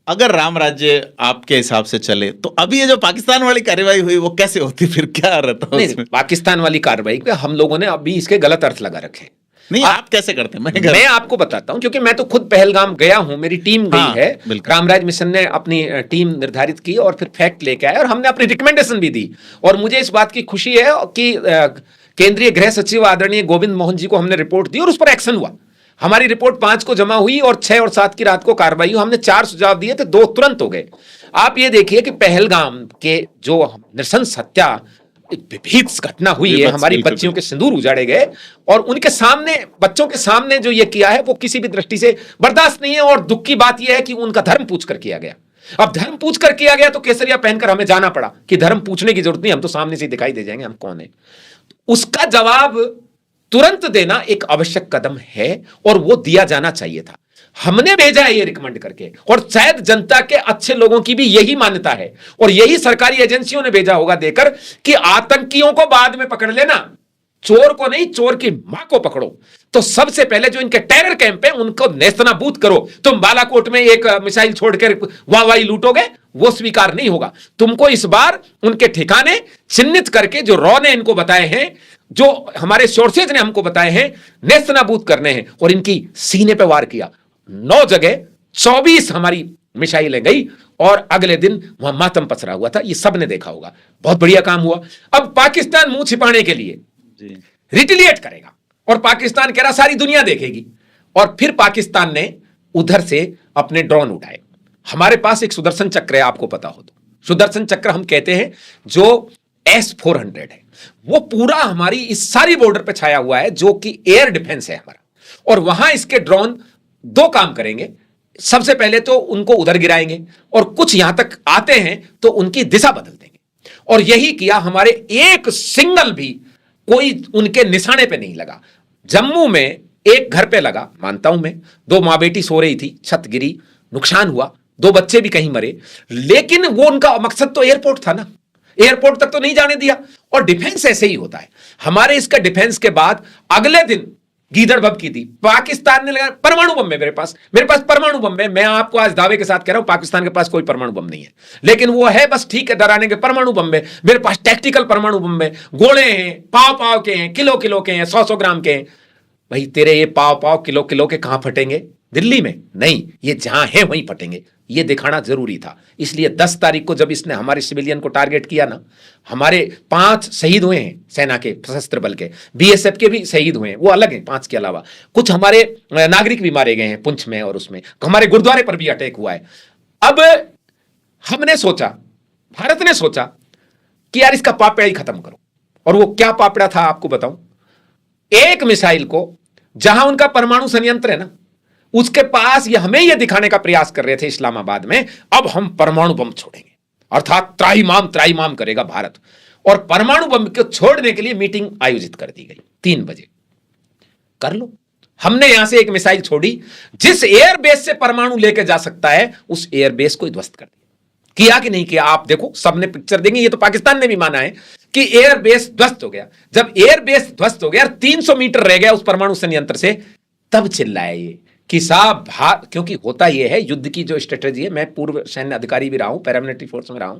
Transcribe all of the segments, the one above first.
अगर राम राज्य आपके हिसाब से चले तो अभी ये जो पाकिस्तान वाली कार्रवाई हुई वो कैसे होती, फिर क्या रहता नहीं, उसमें? पाकिस्तान वाली कार्रवाई पे हम लोगों ने अभी इसके गलत अर्थ लगा रखे हैं। नहीं, आप कैसे करते हैं? मैं आपको बताता हूं, क्योंकि मैं तो खुद पहलगाम गया हूं, मेरी टीम हाँ, गई है, रामराज मिशन ने अपनी टीम निर्धारित की और फिर फैक्ट लेके आए और हमने अपनी रिकमेंडेशन भी दी। और मुझे इस बात की खुशी है कि केंद्रीय गृह सचिव आदरणीय गोविंद मोहन जी को हमने रिपोर्ट दी और उस पर एक्शन हुआ। हमारी रिपोर्ट 5 को जमा हुई और 6 और 7 की रात को कार्रवाई हुई। हमने 4 सुझाव दिए थे, 2 तुरंत हो गए। आप ये देखिए कि पहलगाम के जो नृशंस हत्या भीत्स घटना हुई है, हमारी बच्चियों के सिंदूर उजाड़े गए और उनके सामने, बच्चों के सामने जो ये किया है वो किसी भी दृष्टि से बर्दाश्त नहीं है। और दुख की बात यह है कि उनका धर्म पूछ कर किया गया। अब धर्म पूछ कर किया गया तो केसरिया पहनकर हमें जाना पड़ा कि धर्म पूछने की जरूरत नहीं, हम तो सामने से दिखाई दे जाएंगे हम कौन है। उसका जवाब तुरंत देना एक आवश्यक कदम है और वो दिया जाना चाहिए था। हमने भेजा है ये रिकमेंड करके, और शायद जनता के अच्छे लोगों की भी यही मान्यता है और यही सरकारी एजेंसियों ने भेजा होगा देकर कि आतंकियों को बाद में पकड़ लेना, चोर को नहीं, चोर की मां को पकड़ो। तो सबसे पहले जो इनके टेरर कैंप है उनको नेस्तनाबूद करो। तुम बालाकोट में एक मिसाइल छोड़कर वाहवाही लूटोगे, वो स्वीकार नहीं होगा। तुमको इस बार उनके ठिकाने चिन्हित करके, जो रॉ ने इनको बताए हैं, जो हमारे सोर्सेज ने हमको बताए हैं, नेस्तनाबूद करने हैं। और इनकी सीने पे वार किया। 9 जगह 24 हमारी मिसाइलें गई और अगले दिन वहां मातम पसरा हुआ था। ये सब ने देखा होगा, बहुत बढ़िया काम हुआ। अब पाकिस्तान मुंह छिपाने के लिए रिटिलिएट करेगा और पाकिस्तान कह रहा सारी दुनिया देखेगी। और फिर पाकिस्तान ने उधर से अपने ड्रोन उठाए। हमारे पास एक सुदर्शन चक्र है, आपको पता हो तो। सुदर्शन चक्र हम कहते हैं, जो S-400 है, वो पूरा हमारी इस सारी बॉर्डर पे छाया हुआ है, जो कि एयर डिफेंस है हमारा। और वहां इसके ड्रोन 2 काम करेंगे। सबसे पहले तो उनको उधर गिराएंगे और कुछ यहां तक आते हैं तो उनकी दिशा बदल देंगे। और यही किया। हमारे एक सिंगल भी कोई उनके निशाने पे नहीं लगा। जम्मू में एक घर पे लगा, मानता हूं मैं, 2 मां बेटी सो रही थी, छत गिरी, नुकसान हुआ, 2 बच्चे भी कहीं मरे। लेकिन वो उनका मकसद तो एयरपोर्ट था ना, एयरपोर्ट तक तो नहीं जाने दिया। और डिफेंस ऐसे ही होता है हमारे। इसका डिफेंस के बाद अगले दिन गीदड़ बम की थी। पाकिस्तान ने लगा परमाणु बम है, मेरे पास परमाणु बम है। मैं आपको आज दावे के साथ कह रहा हूं पाकिस्तान के पास कोई परमाणु बम नहीं है, लेकिन वो है बस ठीक है डराने के। परमाणु बम है मेरे पास, टैक्टिकल परमाणु बम है, गोले हैं, पाव के हैं, किलो के हैं, 100 ग्राम के हैं। भाई तेरे ये पाव किलो के कहां फटेंगे? दिल्ली में नहीं, ये जहां है वहीं फटेंगे। ये दिखाना जरूरी था। इसलिए 10 तारीख को जब इसने हमारे सिविलियन को टारगेट किया ना, हमारे 5 शहीद हुए हैं सेना के, सशस्त्र बल के, BSF के भी शहीद हुए हैं, वो अलग हैं 5 के अलावा। कुछ हमारे नागरिक भी मारे गए हैं पुंछ में, और उसमें हमारे गुरुद्वारे पर भी अटैक हुआ है। अब हमने सोचा, भारत ने सोचा कि यार इसका पापड़ा ही खत्म करो। और वो क्या पापड़ा था आपको बताऊं? एक मिसाइल को, जहां उनका परमाणु संयंत्र है ना, उसके पास ये हमें यह दिखाने का प्रयास कर रहे थे इस्लामाबाद में, अब हम परमाणु बम छोड़ेंगे, अर्थात त्राहिमाम करेगा भारत। और परमाणु बम को छोड़ने के लिए मीटिंग आयोजित कर दी गई 3 बजे। कर लो। हमने यहां से एक मिसाइल छोड़ी, जिस एयरबेस से परमाणु लेके जा सकता है उस एयरबेस को ध्वस्त कर दिया। किया कि नहीं किया? आप देखो, सबने पिक्चर देंगे। ये तो पाकिस्तान ने भी माना है कि एयरबेस ध्वस्त हो गया। जब एयरबेस ध्वस्त हो गया, 300 मीटर रह गया उस परमाणु संयंत्र से, तब चिल्लाए ये कि साहब क्योंकि होता यह है, युद्ध की जो स्ट्रेटेजी है, मैं पूर्व सैन्य अधिकारी भी रहा हूं, पैरामिलिट्री फोर्स में रहा हूं,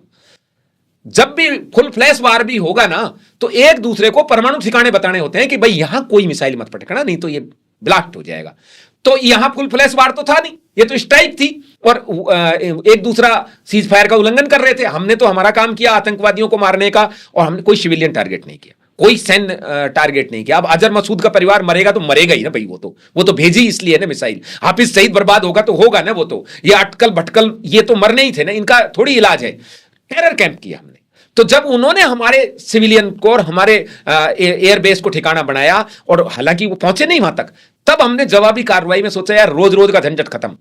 जब भी फुल फ्लैश वार भी होगा ना, तो एक दूसरे को परमाणु ठिकाने बताने होते हैं कि भाई यहां कोई मिसाइल मत पटकना, नहीं तो ये ब्लास्ट हो जाएगा। तो यहां फुल फ्लैश वार तो था नहीं, ये तो स्ट्राइक थी और एक दूसरा सीज फायर का उल्लंघन कर रहे थे। हमने तो हमारा काम किया आतंकवादियों को मारने का, और हमने कोई सिविलियन टारगेट नहीं किया, कोई सैन्य टारगेट नहीं किया। अब अजहर मसूद का परिवार मरेगा तो मरेगा ही ना भाई, वो तो भेजी इसलिए ना मिसाइल। हाफिज सईद बर्बाद होगा तो होगा ना, वो तो ये अटकल भटकल ये तो मरने ही थे ना, इनका थोड़ी इलाज है। टेरर कैंप किया हमने। तो जब उन्होंने हमारे सिविलियन को और हमारे एयरबेस को ठिकाना बनाया, और हालांकि वो पहुंचे नहीं वहां तक, तब हमने जवाबी कार्रवाई में सोचा यार रोज का झंझट खत्म,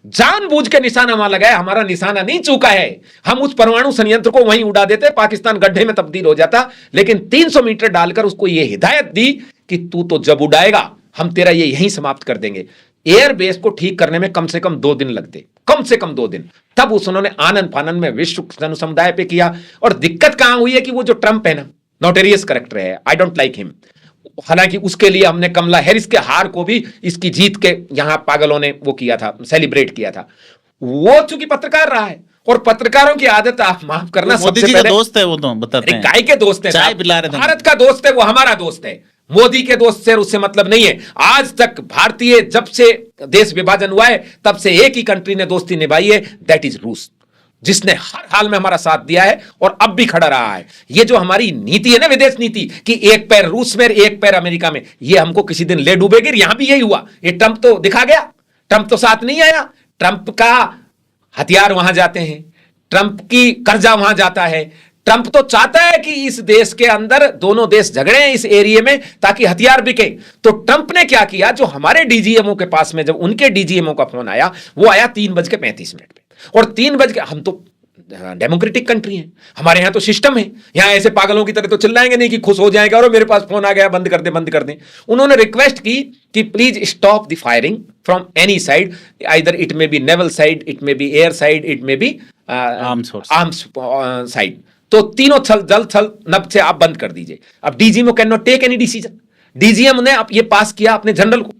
जानबूझ के निशाना वहां लगाया। हमारा निशाना नहीं चूका है, हम उस परमाणु संयंत्र को वहीं उड़ा देते, पाकिस्तान गड्ढे में तब्दील हो जाता। लेकिन 300 मीटर डालकर उसको यह हिदायत दी कि तू तो जब उड़ाएगा हम तेरा ये यहीं समाप्त कर देंगे। एयरबेस को ठीक करने में कम से कम 2 दिन लगते, कम से कम 2 दिन। तब उन्होंने आनंद फानंद में विश्व जन समुदाय पे किया। और दिक्कत कहां हुई है कि वो जो ट्रंप है ना, नोटेरियस कैरेक्टर है, आई डोंट लाइक हिम। हालांकि उसके लिए हमने कमला हैरिस के हार को भी इसकी जीत के यहां पागलों ने वो किया था, सेलिब्रेट किया था। वो चूंकि पत्रकार रहा है, और पत्रकारों की आदत, आप माफ करना, मोदी सबसे जी का पहले दोस्त है वो, तो बताते अरे हैं काय के दोस्त है चाय साहब? पिला रहे थे। भारत का दोस्त है वो, हमारा दोस्त है। मोदी के दोस्त से उससे मतलब नहीं है। आज तक भारतीय, जब से देश विभाजन हुआ है तब से एक ही कंट्री ने दोस्ती निभाई है, दैट इज रूस, जिसने हर हाल में हमारा साथ दिया है और अब भी खड़ा रहा है। ये जो हमारी नीति है ना, विदेश नीति, कि एक पैर रूस में एक पैर अमेरिका में, ये हमको किसी दिन ले डूबेगी। यहां भी यही हुआ। ये ट्रंप तो दिखा गया, ट्रंप तो साथ नहीं आया। ट्रंप का हथियार वहां जाते हैं, ट्रंप की कर्जा वहां जाता है। ट्रंप तो चाहता है कि इस देश के अंदर दोनों देश झगड़े इस एरिया में, ताकि हथियार बिके। तो ट्रंप ने क्या किया, जो हमारे डीजीएमओ के पास में, जब उनके डीजीएमओ का फोन आया, वो आया 3:35 पे, और 3 हम तो डेमोक्रेटिक कंट्री है, हमारे यहां तो सिस्टम है। यहां ऐसे पागलों की तरह तो चिल्लाएंगे नहीं कि खुश हो जाएगा और मेरे पास फोन आ गया, बंद कर दे, बंद कर दे। उन्होंने रिक्वेस्ट की कि please stop the firing from any side, either it may be naval side, it may be air side, it may be arms side. तो तीनों जल थल नभ से आप बंद कर दीजिए। अब DGMO can not take any decision. DGM ने अब ये पास किया अपने जनरल को,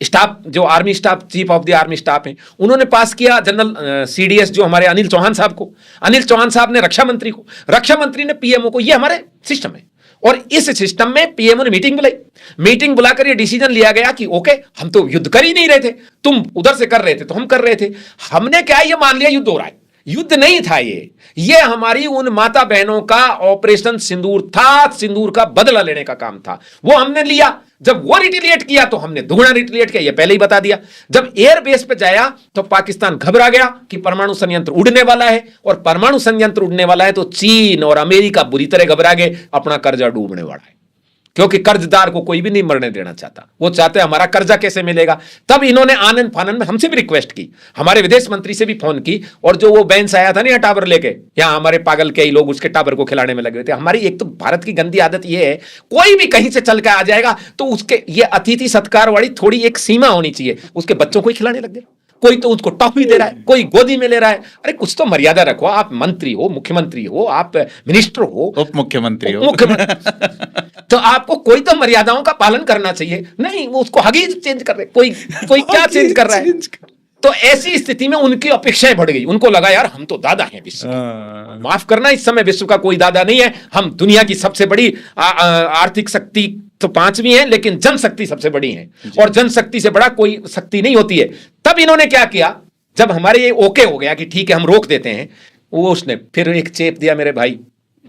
स्टाफ, जो army staff, chief of the army staff है, उन्होंने पास किया जनरल सीडीएस जो हमारे अनिल चौहान साहब को, अनिल चौहान साहब ने रक्षा मंत्री को, रक्षा मंत्री ने पीएमओ को। ये हमारे सिस्टम है, और इस सिस्टम में पीएमओ ने मीटिंग बुलाई। मीटिंग बुलाकर ये डिसीजन लिया गया कि ओके, हम तो युद्ध कर ही नहीं रहे थे, तुम उधर से कर रहे थे तो हम कर रहे थे। हमने क्या ये मान लिया युद्ध हो रहा है? युद्ध नहीं था ये हमारी उन माता बहनों का ऑपरेशन सिंदूर था, सिंदूर का बदला लेने का काम था, वो हमने लिया। जब वो रिटेलिएट किया तो हमने दुगना रिटेलिएट किया, ये पहले ही बता दिया। जब एयरबेस पे जाया तो पाकिस्तान घबरा गया कि परमाणु संयंत्र उड़ने वाला है, और परमाणु संयंत्र उड़ने वाला है तो चीन और अमेरिका बुरी तरह घबरा गए, अपना कर्जा डूबने वाला है। क्योंकि कर्जदार को कोई भी नहीं मरने देना चाहता, वो चाहते हैं हमारा कर्जा कैसे मिलेगा। तब इन्होंने आनंद फानन में हमसे भी रिक्वेस्ट की, हमारे विदेश मंत्री से भी फोन की, और जो वो बेंस आया था ना टावर लेके, यहाँ हमारे पागल कई लोग उसके टावर को खिलाने में लगे हुए थे। हमारी एक तो भारत की गंदी आदत ये है, कोई भी कहीं से चल के आ जाएगा तो उसके ये अतिथि सत्कार वाली थोड़ी एक सीमा होनी चाहिए। उसके बच्चों को ही खिलाने लग गए, कोई तो उसको टॉफी दे रहा है, कोई गोदी में ले रहा है। अरे कुछ तो मर्यादा रखो। आप मंत्री हो, मुख्यमंत्री हो, आप मिनिस्टर हो, उप मुख्यमंत्री हो, मुख्यमंत्री, तो आपको कोई तो मर्यादाओं का पालन करना चाहिए। नहीं, वो उसको हगीज चेंज कर रहे, कोई क्या चेंज कर रहा है। तो ऐसी स्थिति में उनकी अपेक्षाएं बढ़ गई। उनको लगा यार हम तो दादा हैं विश्व के। माफ करना, इस समय विश्व का कोई दादा नहीं है। हम दुनिया की सबसे बड़ी आर्थिक शक्ति तो 5वीं है, लेकिन जनशक्ति सबसे बड़ी है, और जनशक्ति से बड़ा कोई शक्ति नहीं होती है। तब इन्होंने क्या किया, जब हमारे ये ओके हो गया कि ठीक है हम रोक देते हैं, वो उसने फिर एक चेप दिया मेरे भाई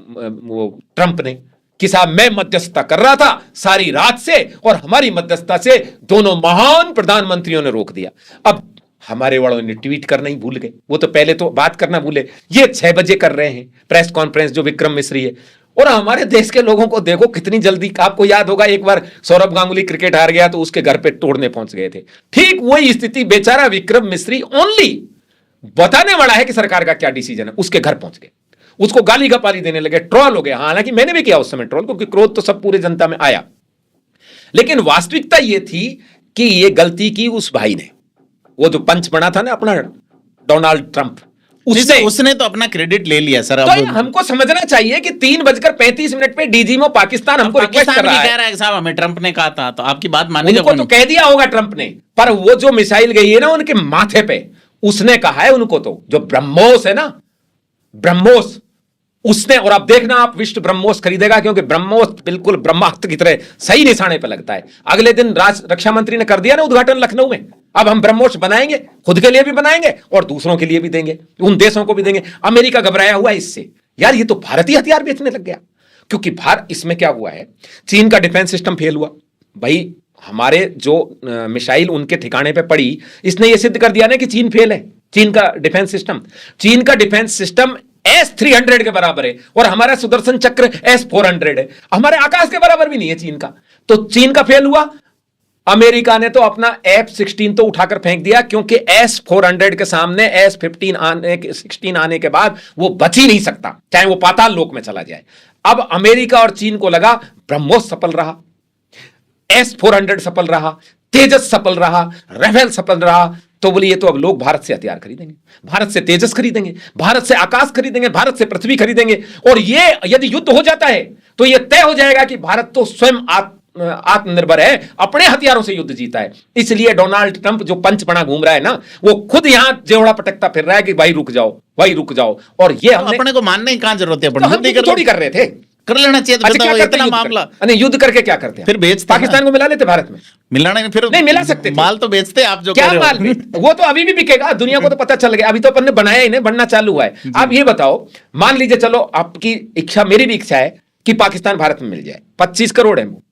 वो ट्रंप ने, कि साहब मैं मध्यस्थता कर रहा था सारी रात से, और हमारी मध्यस्थता से दोनों महान प्रधानमंत्रियों ने रोक दिया। अब हमारे वालों ने ट्वीट करना ही भूल गए, वो तो पहले तो बात करना भूले। ये 6 बजे कर रहे हैं प्रेस कॉन्फ्रेंस जो विक्रम मिश्री है, और हमारे देश के लोगों को देखो कितनी जल्दी। आपको याद होगा एक बार सौरभ गांगुली क्रिकेट हार गया तो उसके घर पे तोड़ने पहुंच गए थे। ठीक वही स्थिति, बेचारा विक्रम मिश्री ओनली बताने वाला है कि सरकार का क्या डिसीजन है, उसके घर पहुंच गए, उसको गाली गपाली देने लगे, ट्रोल हो गए। हालांकि मैंने भी किया उस समय ट्रोल, क्योंकि क्रोध तो सब पूरे जनता में आया। लेकिन वास्तविकता यह थी कि यह गलती की उस भाई ने, वो जो पंच बना था ना अपना डोनाल्ड ट्रंप, उसने तो अपना क्रेडिट ले लिया सर। तो हमको समझना चाहिए कि 3:35 पे डीजीएमओ पाकिस्तान हमको रिक्वेस्ट कर रहा है, साहब हमें ट्रंप ने कहा था, तो आपकी बात मानेगा? उनको तो कह दिया होगा ट्रंप ने, पर वो जो मिसाइल गई है ना उनके माथे पे, उसने कहा है उनको, तो जो ब्रह्मोस है ना, ब्रह्मोस, उसने। और अब देखना आप विश्व ब्रह्मोस खरीदेगा, क्योंकि ब्रह्मोस बिल्कुल ब्रह्मास्त्र की तरह सही निशाने पर लगता है। अगले दिन रक्षा मंत्री ने कर दिया ना उद्घाटन लखनऊ में। अब हम ब्रह्मोस बनाएंगे, खुद के लिए भी बनाएंगे और दूसरों के लिए भी देंगे, उन देशों को भी देंगे। अमेरिका घबराया हुआ है इससे, यार ये तो भारतीय हथियार बेचने लग गया। क्योंकि भारत, इसमें क्या हुआ है, चीन का डिफेंस सिस्टम फेल हुआ भाई। हमारे जो मिसाइल उनके ठिकाने पे पड़ी, इसने ये सिद्ध कर दिया ना कि चीन फेल है। चीन का डिफेंस सिस्टम S-300 के बराबर है, और हमारा सुदर्शन चक्र S-400 है, हमारे आकाश के बराबर भी नहीं है चीन का। तो चीन का फेल हुआ। अमेरिका ने तो अपना F-16 तो उठाकर फेंक दिया, क्योंकि S-400 के सामने S-16 आने के बाद वो बच ही नहीं सकता, चाहे वो पाताल लोक में चला जाए। अब अमेरिका और चीन को लगा ब्रह्मोस सफल रहा, S-400 सफल रहा, तेजस सफल रहा, राफेल सफल रहा, तो बोलिए ये तो अब लोग भारत से हथियार खरीदेंगे, भारत से तेजस खरीदेंगे, भारत से आकाश खरीदेंगे, भारत से पृथ्वी खरीदेंगे। और ये यदि युद्ध हो जाता है तो ये तय हो जाएगा कि भारत तो स्वयं आत्मनिर्भर है, अपने हथियारों से युद्ध जीता है। इसलिए डोनाल्ड ट्रंप जो पंचपना घूम रहा है ना, वो खुद यहां जेवड़ा पटकता फिर रहा है कि भाई रुक जाओ, भाई रुक जाओ। और ये हमने अपने को मानने की कहां जरूरत है, तो हम युद्ध थोड़ी कर रहे थे। कर लेना चाहिए था, अच्छा, क्या बताओ, करते इतना युद्ध मामला करके? नहीं, युद्ध करके क्या करते हैं? फिर बेचते पाकिस्तान को मिला लेते भारत में? मिलाना नहीं, फिर नहीं मिला सकते थे। माल तो बेचते आप जो क्या कह रहे माल हो। वो तो अभी भी बिकेगा, दुनिया को तो पता चल गया। अभी तो अपन ने बनाया ही नहीं, बनना चालू हुआ है। आप ये बताओ, मान लीजिए, चलो आपकी इच्छा, मेरी भी इच्छा है कि पाकिस्तान भारत में मिल जाए, 25 करोड़ है वो,